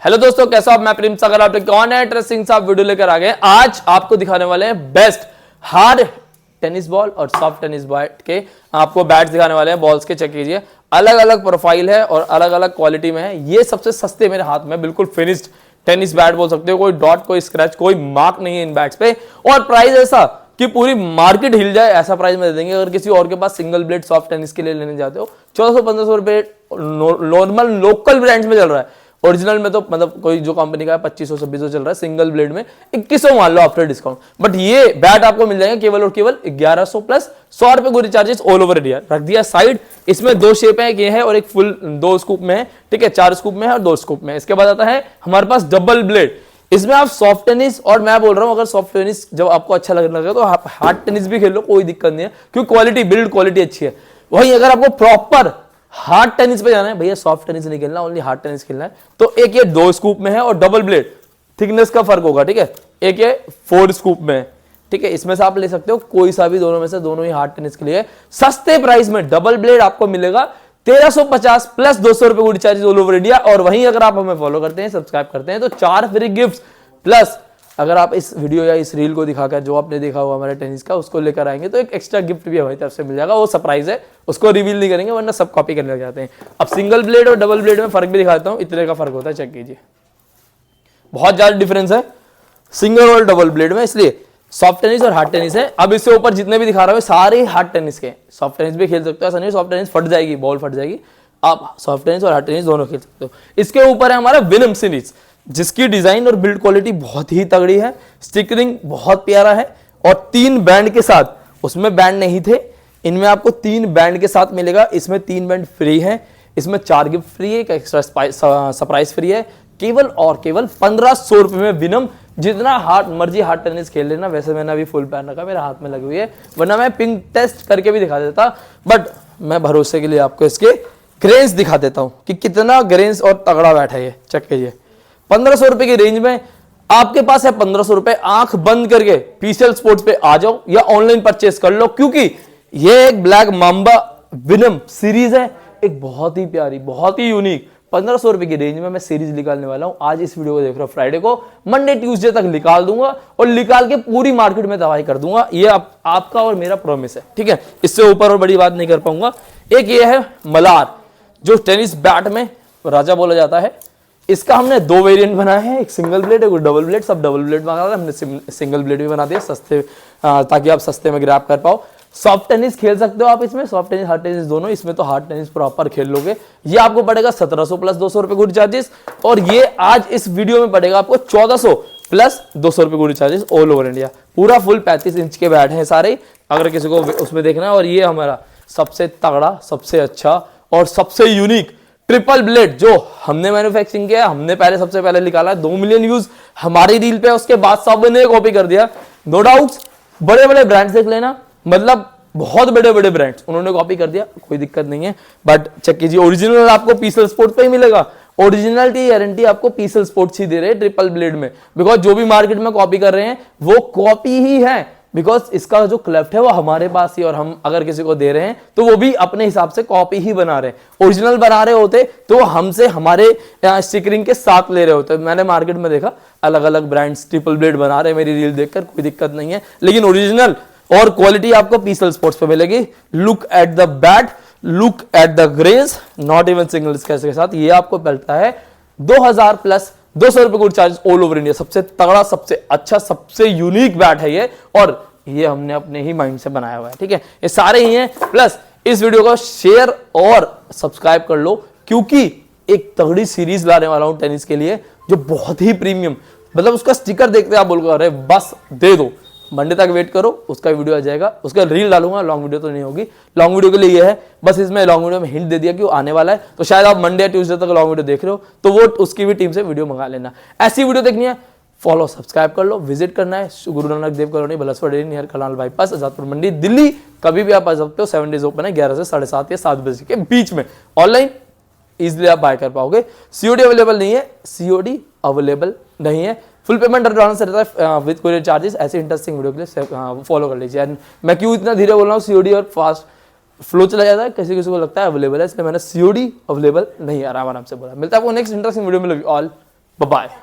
Hello दोस्तों, कैसा आप? मैं प्रेम सागर, आप कौन है इंटरेस्टिंग सा वीडियो लेकर आ गए। आज आपको दिखाने वाले हैं बेस्ट हार्ड टेनिस बॉल और सॉफ्ट टेनिस बैट के आपको बैट्स दिखाने वाले हैं। बॉल्स के चेक कीजिए, अलग अलग प्रोफाइल है और अलग अलग क्वालिटी में है। ये सबसे सस्ते मेरे हाथ में, बिल्कुल फिनिश्ड टेनिस बैट बोल सकते हो। कोई डॉट, कोई स्क्रैच, कोई मार्क नहीं है इन बैट्स पे। और प्राइस ऐसा कि पूरी मार्केट हिल जाए ऐसा प्राइस में दे देंगे। अगर किसी और के पास सिंगल ब्लेड सॉफ्ट टेनिस के लिए लेने जाते हो 1400-1500 रुपए नॉर्मल लोकल ब्रांड्स में चल रहा है। ओरिजिनल में तो मतलब कोई जो कंपनी का है 2500-2600 चल रहा है, सिंगल ब्लेड में 2100 मान लो आफ्टर डिस्काउंट। बट ये बैट आपको मिल जाएगा केवल और केवल 1100 प्लस 100 रुपए गुरी चार्जेस ऑल ओवर इंडिया। रख दिया साइड। इसमें दो शेप है, ये है और एक फुल 2 स्कूप में है, ठीक है। 4 स्कूप में है और 2 स्कूप में है। इसके बाद आता है हमारे पास डबल ब्लेड। इसमें आप सॉफ्ट टेनिस, और मैं बोल रहा हूं अगर सॉफ्ट टेनिस जब आपको अच्छा लगने लगे तो आप हार्ड टेनिस भी खेल लो, कोई दिक्कत नहीं है, क्योंकि क्वालिटी, बिल्ड क्वालिटी अच्छी है। वहीं अगर आपको प्रॉपर हार्ड टेनिस पे जाना है, भैया सॉफ्ट टेनिस नहीं खेलना, ओनली हार्ड टेनिस खेलना है, तो एक ये 2 स्कूप में है और डबल ब्लेड, थिकनेस का फर्क होगा, ठीक है। एक ये 4 स्कूप में है, ठीक है। इसमें से आप ले सकते हो कोई सा भी, दोनों में से, दोनों ही हार्ड टेनिस के लिए। सस्ते प्राइस में डबल ब्लेड आपको मिलेगा 1350 प्लस 200 रुपए good charges all over India. और वहीं अगर आप हमें फॉलो करते हैं, सब्सक्राइब करते हैं, तो 4 फ्री गिफ्ट प्लस अगर आप इस वीडियो या इस रील को दिखाकर जो आपने देखा हुआ हमारे टेनिस का उसको लेकर आएंगे तो एक एक्स्ट्रा गिफ्ट भी हमारी तरफ से मिल जाएगा। वो सरप्राइज है, उसको रिवील नहीं करेंगे वरना सब कॉपी करने लग जाते हैं। अब सिंगल ब्लेड और डबल ब्लेड में फर्क भी दिखाता हूं, इतने का फर्क होता है, चेक कीजिए। बहुत ज्यादा डिफरेंस है सिंगल और डबल ब्लेड में, इसलिए सॉफ्ट टेनिस और हार्ड टेनिस है। अब इससे ऊपर जितने भी दिखा रहा हूं सारे हार्ड टेनिस के। सॉफ्ट टेनिस भी खेल सकते हो, ऐसा नहीं सॉफ्ट टेनिस फट जाएगी, बॉल फट जाएगी। आप सॉफ्ट टेनिस और हार्ड टेनिस दोनों खेल सकते हो। इसके ऊपर है हमारा विनम सीरीज, जिसकी डिजाइन और बिल्ड क्वालिटी बहुत ही तगड़ी है। स्टिकरिंग बहुत प्यारा है और 3 बैंड के साथ, उसमें बैंड नहीं थे, इनमें आपको 3 बैंड के साथ मिलेगा। इसमें 3 बैंड फ्री है, इसमें 4 गिफ्ट फ्री है, एक एक्स्ट्रा सरप्राइज फ्री है। केवल और केवल 1500 रुपए में विनम। जितना हार्ड मर्जी हार्ड टेनिस खेल लेना। वैसे मैंने अभी फुल पहन रखा, मेरे हाथ में लगी हुई है, वरना मैं पिंक टेस्ट करके भी दिखा देता, बट मैं भरोसे के लिए आपको इसके ग्रेन्स दिखा देता हूं कि कितना ग्रेन्स और तगड़ा बैठा है ये। चेक कीजिए, 1500 रुपए की रेंज में आपके पास है 1500 रुपए। आंख बंद करके पीसीएल स्पोर्ट्स पे आ जाओ या ऑनलाइन परचेस कर लो, क्योंकि ये एक ब्लैक मांबा विनम सीरीज है, एक बहुत ही प्यारी, बहुत ही यूनिक 1500 रुपए की रेंज में मैं सीरीज निकालने वाला हूं। आज इस वीडियो को देख रहे हो फ्राइडे को, मंडे ट्यूसडे तक निकाल दूंगा और निकाल के पूरी मार्केट में तबाही कर दूंगा। ये आपका और मेरा प्रॉमिस है, ठीक है। इससे ऊपर और बड़ी बात नहीं कर पाऊंगा। एक ये है मलार, जो टेनिस बैट में राजा बोला जाता है। इसका हमने 2 वेरिएंट बनाए हैं, एक सिंगल ब्लेड, एक डबल ब्लेड। सब डबल ब्लेड बना रहा है, हमने सिंगल ब्लेड भी बना दिया सस्ते, ताकि आप सस्ते में ग्रैब कर पाओ। सॉफ्ट टेनिस खेल सकते हो आप इसमें, सॉफ्ट टेनिस हार्ड टेनिस दोनों। इसमें तो हार्ड टेनिस प्रॉपर खेल लोगे। ये आपको पड़ेगा 1700 प्लस 200 रुपए गुड चार्जेस, और ये आज इस वीडियो में पड़ेगा आपको 1400 प्लस 200 रुपए good charges all over India. पूरा फुल 35 इंच के बैट हैं सारे, अगर किसी को उसमें देखना है। और ये हमारा सबसे तगड़ा, सबसे अच्छा और सबसे यूनिक ट्रिपल ब्लेड जो हमने मैन्युफैक्चरिंग किया, हमने सबसे पहले निकाला। 2 मिलियन व्यूज हमारी रील पे, उसके बाद सबने कॉपी कर दिया। नो डाउट बड़े बड़े ब्रांड्स देख लेना, मतलब बहुत बड़े बड़े ब्रांड्स उन्होंने कॉपी कर दिया, कोई दिक्कत नहीं है। बट चेक कीजिए, ओरिजिनल आपको पीसीएल स्पोर्ट्स पे ही मिलेगा। ओरिजिनलिटी गारंटी आपको पीसीएल स्पोर्ट्स ही दे रहे हैं ट्रिपल ब्लेड में, बिकॉज जो भी मार्केट में कॉपी कर रहे हैं वो कॉपी ही है। बिकॉज इसका जो क्लेफ्ट है वो हमारे पास ही, और हम अगर किसी को दे रहे हैं तो वो भी अपने हिसाब से कॉपी ही बना रहे हैं। ओरिजिनल बना रहे होते तो हमसे हमारे स्टिकरिंग के साथ ले रहे होते। मैंने मार्केट में देखा अलग अलग ब्रांड्स ट्रिपल ब्लेड बना रहे हैं, मेरी रील देखकर, कोई दिक्कत नहीं है। लेकिन ओरिजिनल और क्वालिटी आपको पीसीएल स्पोर्ट्स पे मिलेगी। Look at the bat, look at the grains, not even single scratch के साथ। ये आपको पड़ता है 2000 प्लस 200 रुपए good charge all over India. सबसे तगड़ा, सबसे अच्छा, सबसे यूनिक बैट है ये, और ये हमने अपने ही माइंड से बनाया हुआ है, ठीक है। ये सारे ही हैं। प्लस इस वीडियो को शेयर और सब्सक्राइब कर लो, क्योंकि एक तगड़ी सीरीज लाने वाला हूं टेनिस के लिए, जो बहुत ही प्रीमियम, मतलब उसका स्टिकर देखते आप बोलोगे अरे बस दे दो। मंडे तक वेट करो, उसका वीडियो आ जाएगा, उसका रील डालूंगा। लॉन्ग वीडियो तो नहीं होगी, लॉन्ग वीडियो के लिए ये है बस। इसमें लॉन्ग वीडियो में हिंट दे दिया कि वो आने वाला है, तो शायद आप मंडे या ट्यूसडे तक लॉन्ग वीडियो देख रहे हो तो वो उसकी भी टीम से वीडियो मंगा लेना। ऐसी वीडियो देखनी है, फॉलो सब्सक्राइब कर लो। विजिट करना है Guru Nanak Dev colony, Bhalswa dairy near Kalal bypass, Azadpur Mandi, Delhi. कभी भी आप आ सकते हो, 7 डेज ओपन है, 11 से 7:30 या 7 बजे के बीच में। ऑनलाइन इजिली आप बाय कर पाओगे। सीओडी अवेलेबल नहीं है, सीओडी अवेलेबल नहीं है। फुल पेमेंट एडवांस रहता है विद कोरियर चार्जेस। ऐसे इंटरेस्टिंग वीडियो के लिए फॉलो कर लीजिए। एंड मैं क्यों इतना धीरे बोल रहा हूँ, सीओडी और फास्ट फ्लो चला जाता है, किसी किसी को लगता है अवेलेबल है, इसलिए मैंने सीओडी अवेलेबल नहीं, आराम से बोला। मिलता है आपको नेक्स्ट इंटरेस्टिंग वीडियो में। All bye.